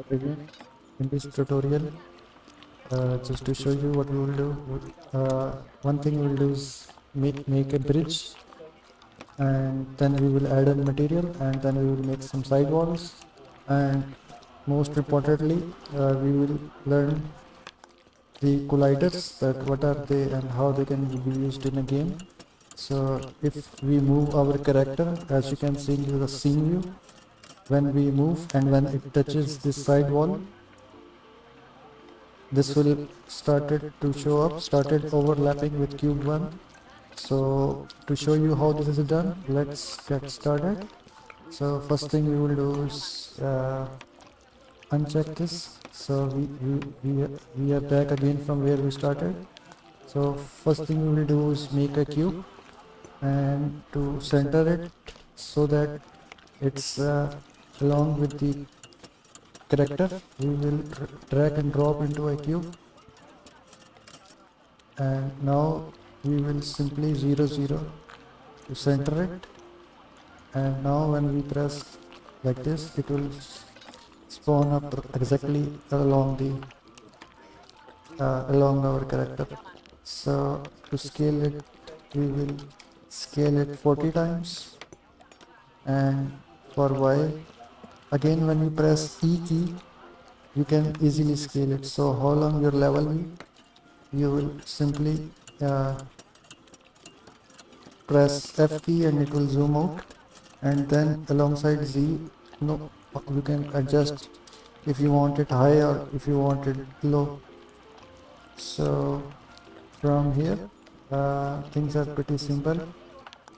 again in this tutorial. Just to show you what we will do. One thing we will do is make a bridge, and then we will add a material, and then we will make some sidewalls, and most importantly we will learn the colliders, that what are they and how they can be used in a game. So if we move our character, as you can see in the scene view, when we move and when it touches this side wall, this will started to show up, started overlapping with cube 1. So to show you how this is done, let's get started. So first thing we will do is uncheck this. So we are back again from where we started. So first thing we will do is make a cube, and to center it so that it's along with the character, we will drag and drop into a cube, and now we will simply 0 0 to center it. And now when we press like this, it will spawn up exactly along the along our character. So to scale it, we will scale it 40 times. And for Y, again when you press E key, you can easily scale it. So how long your level be, you will simply press F key and it will zoom out, and then alongside Z, no, you can adjust if you want it high or if you want it low. So from here things are pretty simple.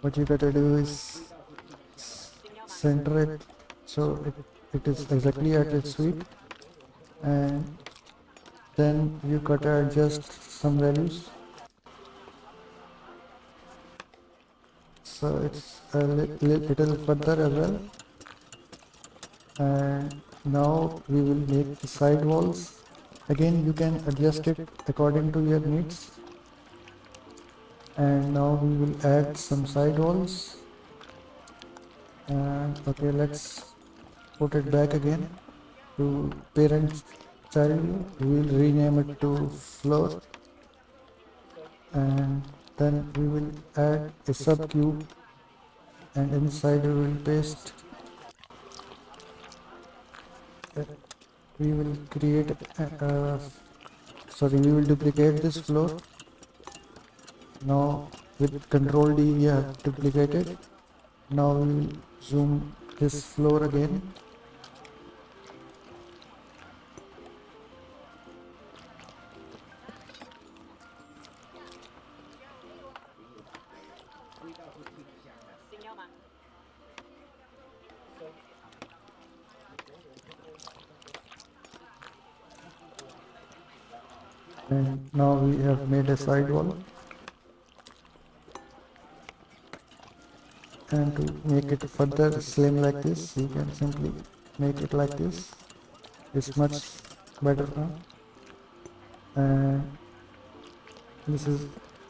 What you gotta do is center it so it is exactly at its sweet, and then you gotta adjust some values so it's a little further as well. And now we will make the side walls. Again you can adjust it according to your needs. And now we will add some side walls. And okay, let's put it back again to parent child. We will rename it to floor, and then we will add a subcube, and inside we will paste we will create we will duplicate this floor. Now with Control D we have duplicated. Now we will zoom this floor again. And now we have made a sidewall. And to make it further slim like this, you can simply make it like this. It's much better now. And this is,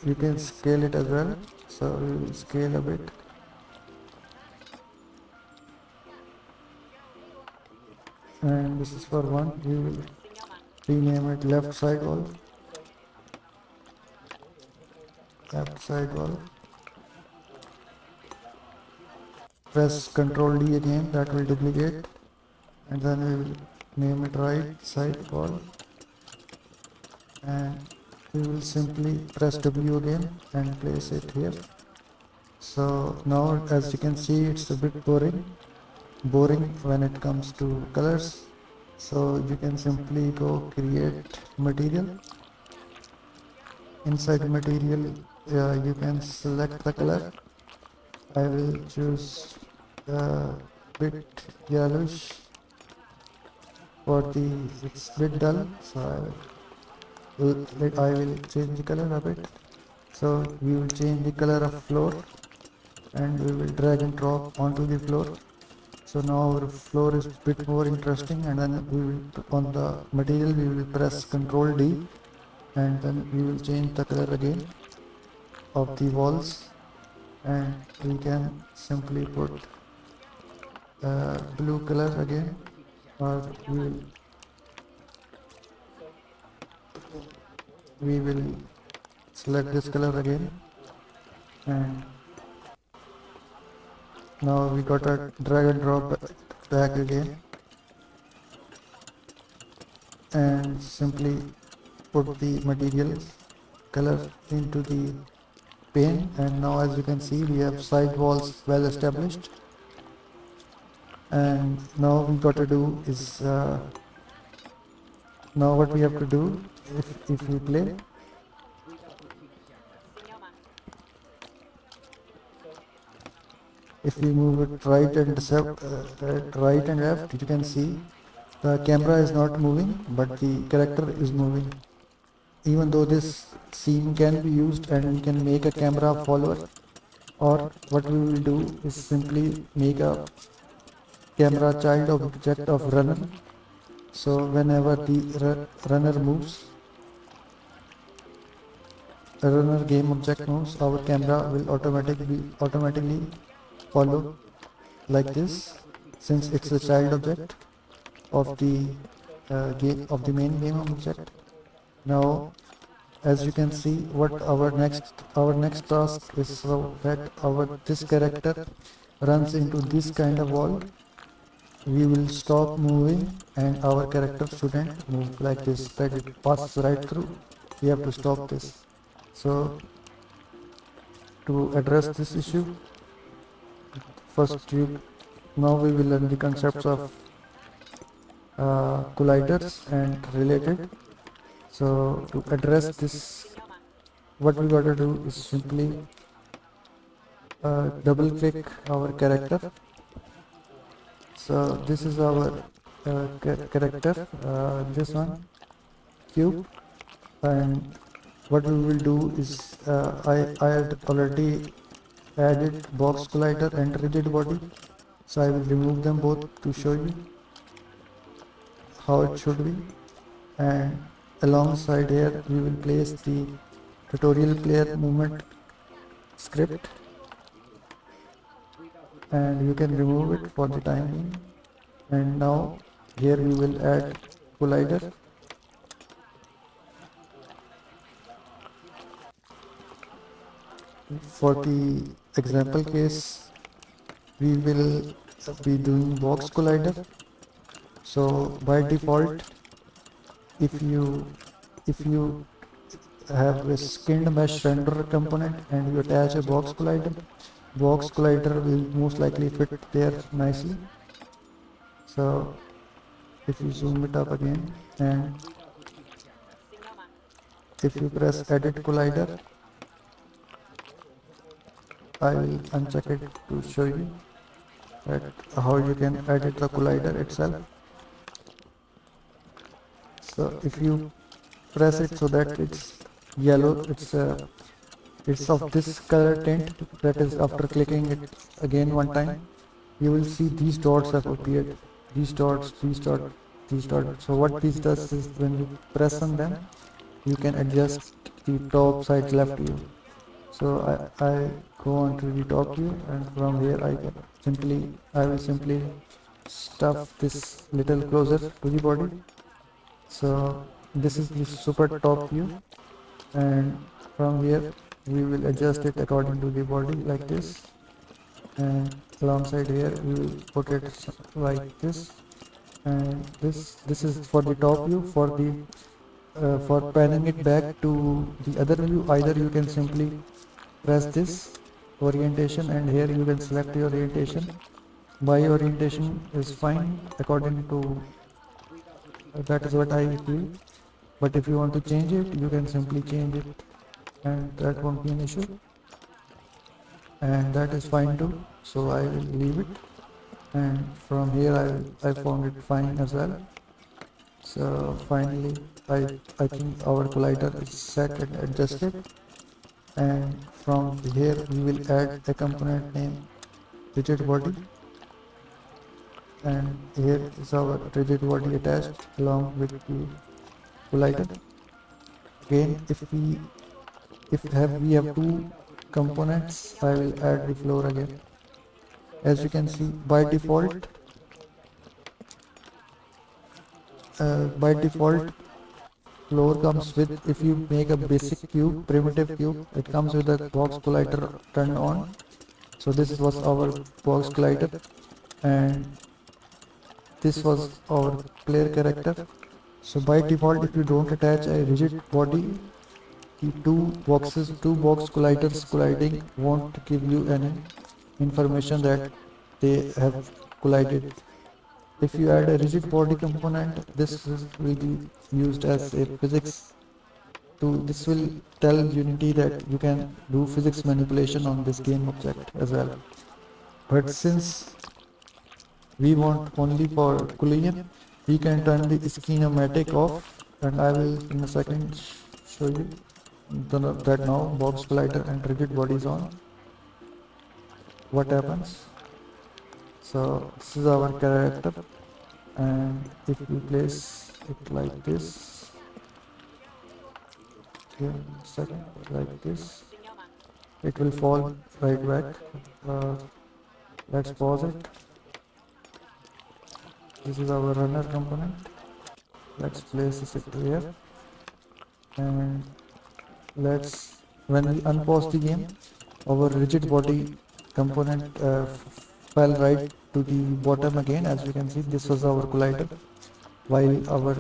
you can scale it as well. So we will scale a bit. And this is for one. We will rename it left side wall. Left side wall. Press Ctrl D again, that will duplicate, and then we will name it right side wall, and we will simply press W again and place it here. So now as you can see, it's a bit boring when it comes to colors. So you can simply go create material. Inside material you can select the color. I will choose bit yellowish for the, it's bit dull, so I will change the color a bit. So we will change the color of floor, and we will drag and drop onto the floor. So now our floor is a bit more interesting, and then we will, on the material, we will press Ctrl D, and then we will change the color again of the walls, and we can simply put blue color again. or we will select this color again, and now we got a drag and drop back again, and simply put the material color into the pane. And now as you can see, we have side walls well established, and now we got to do is now what we have to do, if we play, if we move it right and right and left, you can see the camera is not moving but the character is moving. Even though this scene can be used and we can make a camera follower, or what we will do is simply make a camera child object of runner. So whenever the runner moves, a runner game object moves, our camera will automatically follow like this, since it's a child object of the game of the main game object. Now as you can see, what our next task is, so that our this character runs into this kind of wall, we will stop moving and our character shouldn't move like this, that it passes right through. We have to stop this. So to address this issue, first now we will learn the concepts of colliders and related. So to address this, what we got to do is simply double click our character. So this is our character, this one, cube, and what we will do is I had already added box collider and rigid body, so I will remove them both to show you how it should be. And alongside here we will place the tutorial player movement script, and you can remove it for the time being. And now here we will add collider. For the example case, we will be doing box collider. So by default, if you have a skinned mesh renderer component and you attach a box collider will most likely fit there nicely. So if you zoom it up again, and if you press edit collider, I will uncheck it to show you that how you can edit the collider itself. So if you press it so that it's yellow, it's of this color tint, that is, after clicking it again one time, you will see these dots have appeared, these dots, these dots, these dots. So what this does is, when you press on them, you can adjust the top side left view. So I go on to the top view, and from here I will simply stuff this little closer to the body. So this is the super top view, and from here we will adjust it according to the body like this, and alongside here we will put it like this. And this is for the top view. For panning it back to the other view, either you can simply press this orientation, and here you can select your orientation. My orientation is fine according to that is what I feel, but if you want to change it, you can simply change it, and that won't be an issue, and that is fine too. So I will leave it, and from here I found it fine as well. So finally I think our collider is set and adjusted, and from here we will add a component named rigid body, and here is our rigid body attached along with the collider. Again, if we have two components, I will add the floor again. As you can see, by default by default floor comes with, if you make a basic cube, primitive cube, it comes with a box collider turned on. So this was our box collider, and this was our player character. So by default, if you don't attach a rigid body, the two box colliders colliding won't give you any information that they have collided. If you add a rigid body component, will be used as a physics to, this will tell Unity that you can do physics manipulation on this game object as well. But since we want only for collision, we can turn the schematic off, and I will in a second show you that now box collider and rigid body is on. What happens? So this is our character, and if we place it like this, here second, like this, it will fall right back. Let's pause it. This is our runner component. Let's place it here, and let's, when we unpause the game, our rigid body component fell right to the bottom again. As you can see, this was our collider, while our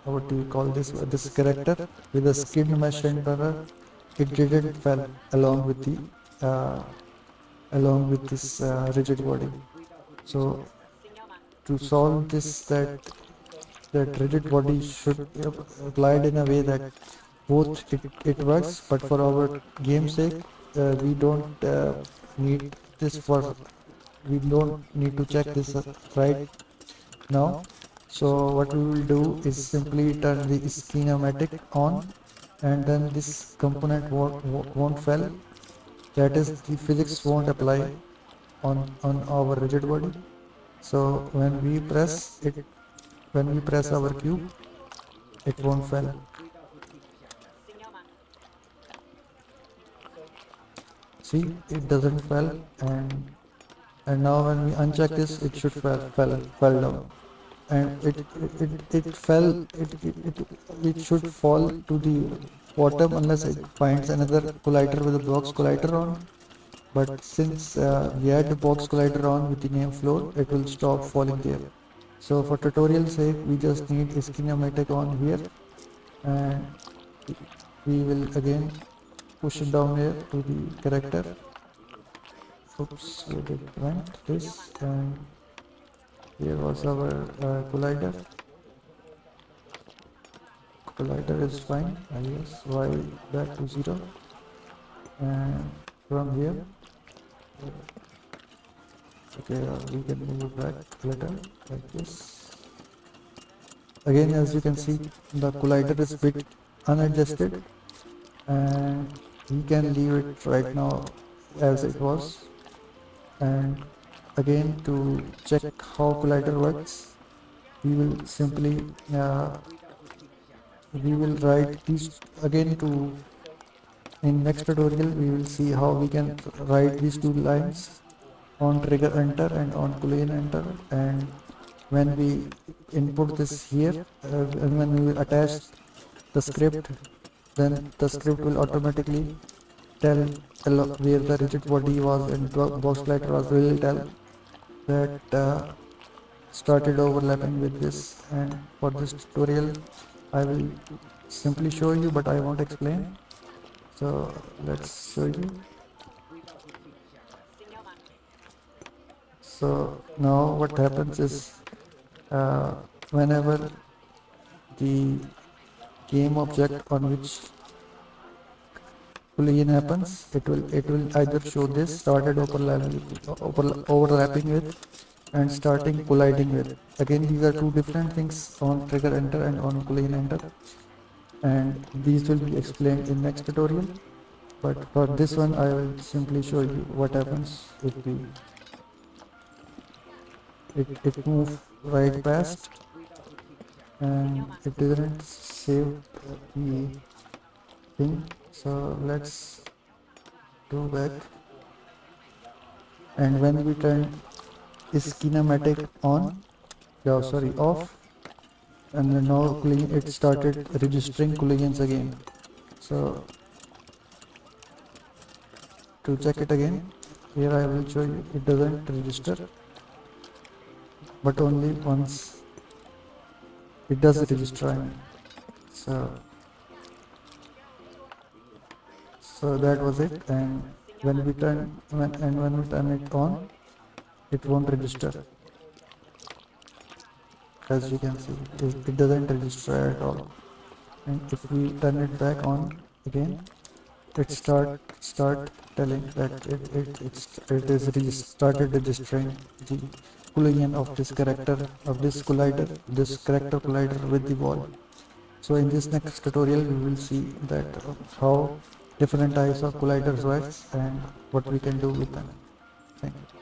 what do we call this character with the skin mesh renderer, it didn't fell along with the this rigid body. So to solve this, that rigid body should glide in a way that both it works, but for our game sake, we don't need this for, we don't need to check this right now. So what we will do is simply turn the schematic on, and then this component won't fail. That is, the physics won't apply on our rigid body. So when we press it, when we press our cube, it won't fail. See, it doesn't fail, and now when we uncheck this, it should fall down, and it fell, it should fall to the bottom unless it finds another collider with a box collider on. But since we had the box collider on with the name floor, it will stop falling there. So for tutorial sake, we just need a schematic on here, and we will again push it down here to the character. Oops, we did went this, and here was our collider. Collider is fine, I guess. Y back to 0, and from here, okay, we can move it back a little like this. Again, as you can see, the collider is bit unadjusted, and we can leave it right now as it was. And again, to check how collider works, we will simply we will write these again. To in next tutorial, we will see how we can write these two lines on trigger enter and on boolean enter, and when we input this here, and when we will attach the script, then the script will automatically tell where the rigid body was and box collider was, will tell that started overlapping with this. And for this tutorial, I will simply show you, but I won't explain. So let's show you. So now what happens is, whenever the game object on which collision happens, it will either show this started overlapping with and starting colliding with. Again, these are two different things on trigger enter and on collision enter, and these will be explained in next tutorial. But for this one, I will simply show you what happens if we it move right past, and it didn't save the thing. So let's go back, and when we turn schematic on, sorry, off, and then now it started registering booleans again. So to check it again, here I will show you it doesn't register, but only once it does register. So that was it. And when we turn it on, it won't register. As you can see, it doesn't register at all. And if we turn it back on again, it start telling that it is started registering the boolean of this character, of this character collider with the wall. So in this next tutorial we will see that how different types of colliders works and what we can do with them. Thank you.